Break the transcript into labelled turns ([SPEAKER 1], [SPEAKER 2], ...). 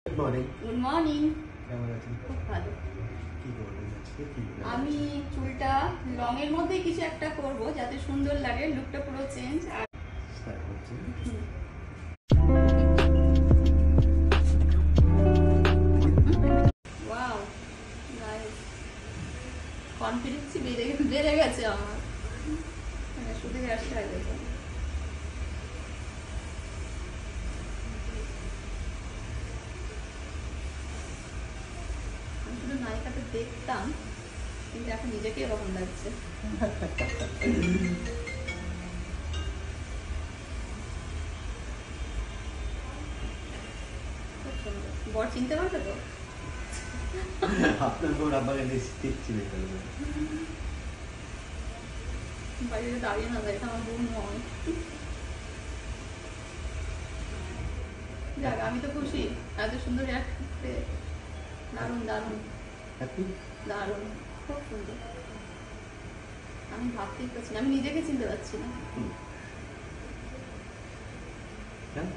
[SPEAKER 1] Good morning.
[SPEAKER 2] Good morning.
[SPEAKER 1] কেমন আছেন?
[SPEAKER 2] খুব ভালো।
[SPEAKER 1] কি করবেন আজকে?
[SPEAKER 2] আমি চুলটা লংয়ের মধ্যে কিছু একটা করব যাতে সুন্দর লাগে, লুকটা পুরো চেঞ্জ। আর
[SPEAKER 1] স্টার্ট করছি।
[SPEAKER 2] ওয়াও নাইস, কনফিডেন্সই বেড়ে গেছে আমার, মানে শুধু হেয়ার স্টাইল হয়েছে। আমি শুধু নায়িকাতে দেখতাম, কিন্তু এখন নিজেকে এরকম লাগছে। বর চিনতে পারবে তো?
[SPEAKER 1] আপনার বউর আব্বাকে দেখছি বেকালে
[SPEAKER 2] বাইরে দাঁড়িয়ে না যায়, আমার বোন নয়। যাক, আমি তো খুশি, এত সুন্দর একটা দারুণ দারুণ
[SPEAKER 1] হ্যাপি
[SPEAKER 2] দারুণ, খুব সুন্দর। আমি ভাবতেই পারছি না, আমি নিজেকে চিনতে পারছি না।
[SPEAKER 1] হ্যাঁ।